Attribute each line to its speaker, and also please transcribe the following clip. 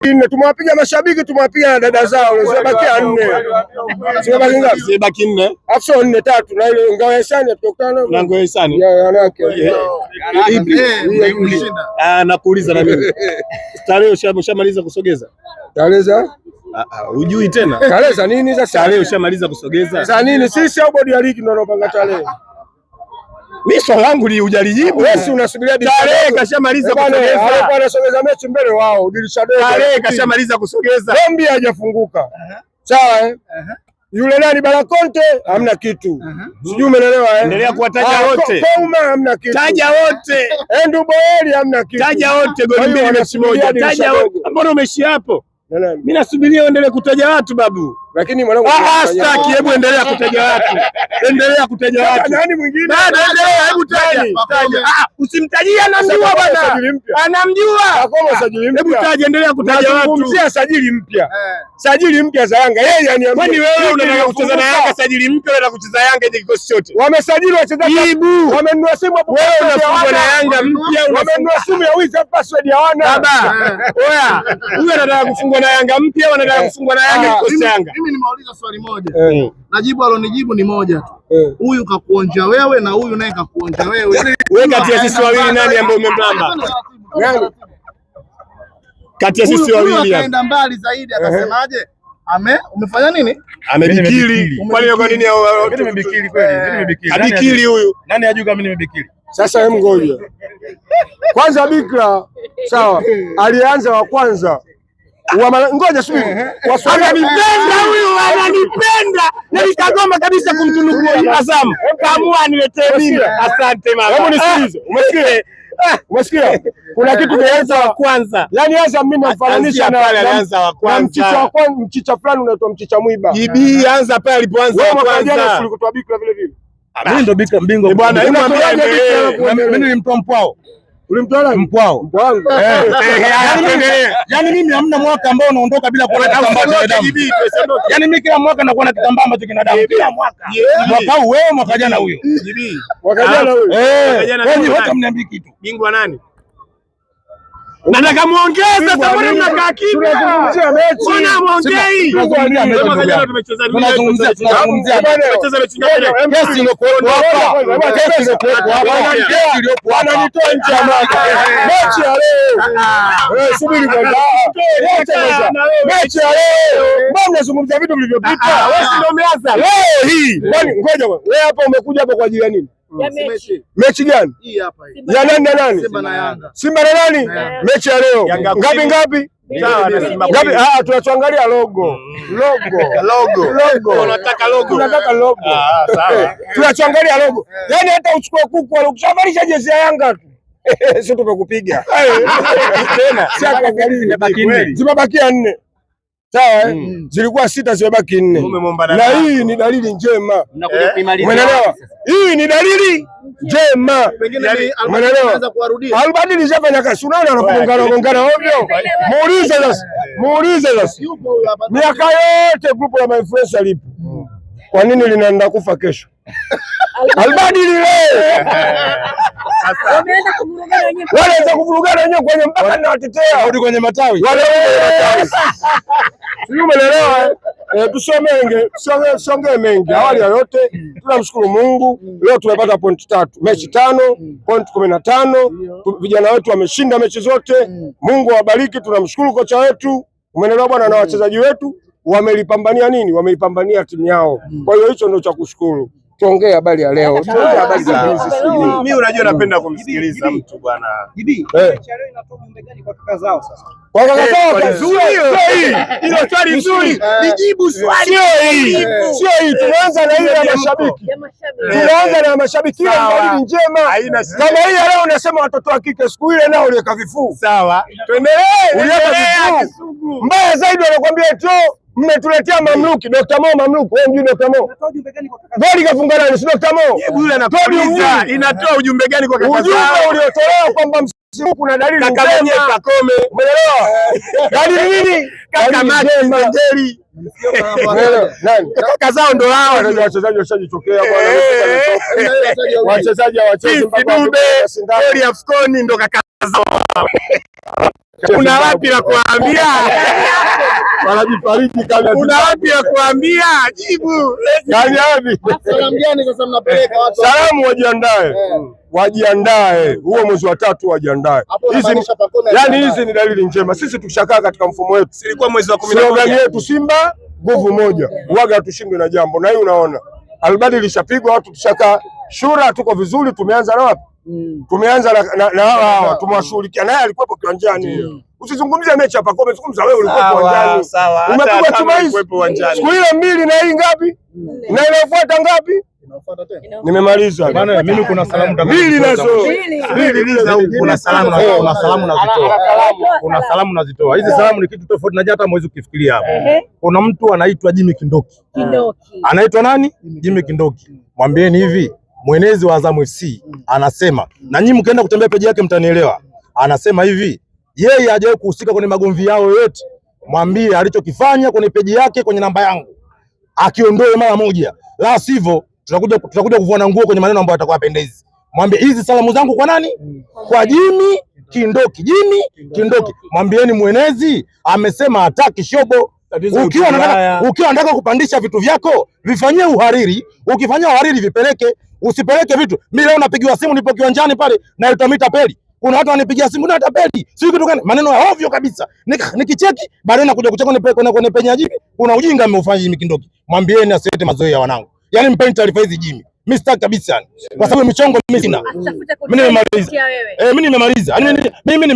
Speaker 1: Tumewapiga mashabiki, tumewapiga dada zao, zimebakia 4. Zimebaki ngapi?
Speaker 2: Zimebaki 4.
Speaker 1: Afu 4-3 na ile ngao ya hisani tukutana
Speaker 2: na ngao ya hisani.
Speaker 1: Ya wanawake.
Speaker 2: Nakuuliza na mimi. Tarehe ushamaliza kusogeza?
Speaker 1: Tarehe
Speaker 2: hujui tena.
Speaker 1: Tarehe za nini sasa?
Speaker 2: Tarehe ushamaliza kusogeza?
Speaker 1: Za nini? Sisi au bodi ya ligi ndio wanapanga tarehe.
Speaker 2: Mimi swali langu ni hujalijibu.
Speaker 1: Wewe si unasubiria
Speaker 2: tarehe kashamaliza kusogeza.
Speaker 1: Hapo anasogeza mechi mbele wao, dirisha dogo.
Speaker 2: Tarehe kashamaliza kusogeza.
Speaker 1: Bombi hajafunguka. Sawa Yule nani Barakonte hamna kitu. Sijui umeelewa
Speaker 2: Endelea kuwataja wote.
Speaker 1: Kouma hamna kitu.
Speaker 2: Taja wote.
Speaker 1: Endu Boeli hamna kitu.
Speaker 2: Taja wote goli 2 mechi moja. Taja wote. Mbona umeishia hapo? Mimi nasubiria uendelee kutaja watu babu.
Speaker 1: Lakini mwanangu
Speaker 2: staki, hebu endelea kutaja watu. Endelea kutaja watu.
Speaker 1: Nani mwingine?
Speaker 2: Endelea, hebu taja. Usimtajie, anamjua bwana. Anamjua.
Speaker 1: Akoma sajili mpya.
Speaker 2: Hebu taja, endelea kutaja watu.
Speaker 1: Nazungumzia sajili mpya. Sajili mpya za Yanga. Yeye aniambia.
Speaker 2: Kwani wewe unataka kucheza na Yanga sajili mpya, unataka kucheza Yanga ile kikosi chote?
Speaker 1: Wamesajili wachezaji. Wamenunua simu hapo.
Speaker 2: Wewe unafungwa na Yanga mpya,
Speaker 1: wamenunua simu ya wizi password ya wana.
Speaker 2: Baba. Oya, huyu anataka kufungwa na Yanga mpya, wanataka kufungwa na Yanga kikosi cha Yanga.
Speaker 3: Mimi nimeuliza swali moja. Najibu alonijibu ni moja tu. Huyu kakuonja wewe na huyu naye kakuonja wewe.
Speaker 2: Wewe kati ya sisi wawili nani ambaye umemlamba? Kati ya sisi wawili hapa.
Speaker 3: Akaenda mbali zaidi akasemaje? Umefanya nini?
Speaker 2: Amebikili. Kwa nini
Speaker 4: mimi nimebikili kweli? Mimi nimebikili.
Speaker 2: Abikili huyu.
Speaker 4: Nani ajua kama mimi nimebikili?
Speaker 1: Sasa hem ngoja. Kwanza Bikra sawa, alianza wa kwanza. Ngoja subiri.
Speaker 2: Ananipenda huyu, ananipenda. Na nikagoma kabisa kumtunuku Azam. Kaamua aniletee mimi. Asante mama.
Speaker 1: Hebu nisikilize. Umesikia? Umesikia? Kuna kitu kianza wa kwanza. Yaani Azam mimi namfananisha na
Speaker 2: alianza wa kwanza.
Speaker 1: Mchicha fulani unaitwa mchicha mwiba.
Speaker 2: Jibi anza pale alipoanza wa kwanza.
Speaker 1: Wewe ulikutoa Bikra vile vile.
Speaker 4: Mimi ndo Bikra mbingwa.
Speaker 1: Bwana,
Speaker 4: mimi nilimtoa Mpwao.
Speaker 1: Ulimtoa nani?
Speaker 4: Mpwao. Yaani mimi hamna mwaka ambao unaondoka bila kuwa na kitambaa cha damu. Yaani mimi kila mwaka nakuwa na kitambaa ambacho kina damu. Kila mwaka. Mwaka huu wewe, mwaka jana huyo.
Speaker 1: Mwaka jana huyo.
Speaker 4: Kwani wote mniambie kitu.
Speaker 2: Bingwa nani? Nataka muongeze sasa, mbona mnakaa kimya?
Speaker 1: Tunazungumzia mechi.
Speaker 2: Mbona muongei?
Speaker 4: Tunazungumzia
Speaker 2: tumecheza mechi gani?
Speaker 4: Kesi iliyokuwepo hapa. Kesi iliyokuwepo hapa.
Speaker 1: Wananitoa nje ya mada. Mechi ya leo. Subiri kwanza. Mechi ya leo. Mbona unazungumzia vitu vilivyopita?
Speaker 2: Wewe ndio umeanza.
Speaker 1: Leo hii. Kwani ngoja wewe hapa umekuja hapa kwa ajili ya nini? Mechi gani?
Speaker 3: Hii hapa hii.
Speaker 1: Ya nani na nani?
Speaker 3: Simba na Yanga.
Speaker 1: Simba na nani? Mechi ya leo. Ngapi? Ngapi? Tunachoangalia logo.
Speaker 2: Unataka logo?
Speaker 1: Tunataka logo.
Speaker 2: Sawa.
Speaker 1: Tunachoangalia logo. Yaani hata uchukue kuku ukishavalisha jezi ya Yanga tu. Sio tumekupiga.
Speaker 2: Tena.
Speaker 1: Zimebakia 4. Sawa zilikuwa 6 zimebaki 4. Na hii ni dalili njema. Umeelewa? Hii ni dalili njema.
Speaker 3: Umeelewa?
Speaker 1: Albadili shafanya kazi. Unaona anapongana ovyo. Muulize sasa. Miaka yote grupu la influencer lipo. Kwa nini linaenda kufa kesho? Albadili leo. Wanaanza kuvurugana wenyewe kwenye mpaka na watetea.
Speaker 4: Rudi kwenye matawi.
Speaker 1: Sio umeelewa? Tusongee mengi. Awali ya yote tunamshukuru Mungu. Leo tumepata pointi 3. Mechi 5, pointi 15. Vijana wetu wameshinda mechi zote. Mungu awabariki, tunamshukuru kocha wetu. Umeelewa bwana, na wachezaji wetu wamelipambania nini? Wameipambania timu yao. Kwa hiyo hicho ndio cha kushukuru. Tuongee habari ya leo. Tuongee habari za
Speaker 2: mimi unajua napenda kumsikiliza mtu bwana.
Speaker 5: Jibi, mechi leo inatoa ujumbe gani kwa kaka zao sasa?
Speaker 1: Kwa kaka zao
Speaker 2: nzuri. Hilo swali nzuri. Nijibu swali.
Speaker 1: Sio hii. Tunaanza na ile ya mashabiki. Tunaanza na mashabiki, ile dalili njema. Kama hii leo unasema watoto wa kike, siku ile nao uliweka vifuu.
Speaker 2: Sawa.
Speaker 1: Tuendelee. Uliweka vifuu. Mbaya zaidi wanakuambia eti mmetuletea mamluki. Dr. Mo mamluki. Wewe mjui Dr. Mo? Goli kafunga nani? Si Dr. Mo.
Speaker 2: Yule anakuuliza inatoa ujumbe gani kwa kaka zao?
Speaker 1: Ujumbe uliotolewa kwamba simu kuna dalili
Speaker 2: kaka mwenye Pakome.
Speaker 1: Umeelewa?
Speaker 2: Dalili nini? Kaka Mandeli.
Speaker 1: Nani?
Speaker 2: Kaka zao ndo hao.
Speaker 1: Wachezaji washajitokea bwana. Wachezaji hawachezi mpaka
Speaker 2: Dube, Afcon ndo kaka zao. Kuna wapi la kuambia?
Speaker 1: Wanajifariji kama
Speaker 2: kuna wapi ya kuambia? Jibu.
Speaker 1: Yaani wapi?
Speaker 3: Salamu gani sasa mnapeleka watu?
Speaker 1: Salamu wajiandae. Wajiandae. Huo mwezi wa 3 wajiandae. Hizi ni dalili njema. Sisi tukishakaa katika mfumo wetu.
Speaker 2: Ilikuwa mwezi wa 11.
Speaker 1: Slogan yetu Simba nguvu moja. Uwaga hatushindwi na jambo. Na hii unaona. Albadi lishapigwa, watu tushakaa. Shura tuko vizuri, tumeanza na wapi? Tumeanza na hawa tumewashughulikia. Naye alikuwepo kiwanjani. Usizungumzie mechi hapa Pakome, zungumza wewe ulikuwa uwanjani. Umepigwa chuma hizi. Siku ile 2 na hii ngapi? Na inafuata ngapi? Nimemaliza.
Speaker 4: Bwana mimi kuna salamu
Speaker 1: mbili nazo.
Speaker 4: Kuna salamu nazitoa. Kuna salamu nazitoa. Hizi salamu ni kitu tofauti na hata mwezi ukifikiria hapo. Kuna mtu anaitwa Jimmy Kindoki. Anaitwa nani? Jimmy Kindoki. Mwambieni hivi, mwenezi wa Azam FC anasema, na nyinyi mkienda kutembea peji yake mtanielewa. Anasema hivi, yeye hajawahi kuhusika kwenye magomvi yao yote. Mwambie alichokifanya kwenye peji yake kwenye namba yangu akiondoe mara moja. La sivyo tutakuja kuvuna nguo kwenye maneno ambayo atakuwa pendezi. Mwambie hizi salamu zangu kwa nani? Kwa Jimmy Kindoki. Jimmy Kindoki. Mwambieni mwenezi amesema hataki shobo. Ukiwa unataka kupandisha vitu vyako, vifanyie uhariri. Ukifanyia uhariri vipeleke, usipeleke vitu. Mimi leo napigiwa simu nipo kiwanjani pale na itamita peli. Kuna watu wanipigia simu na tapeli. Sio kitu gani? Maneno ya ovyo kabisa. Nikicheki baadaye nakuja kucheka kwenye penye Jimmy. Kuna ujinga ameufanya Jimmy Kindoki. Mwambieni asilete mazoea wanangu. Yaani mpeni taarifa hizi Jimmy. Mimi sitaki kabisa yani. Kwa sababu michongo mimi sina. Mimi nimemaliza. Mimi nimemaliza. Mimi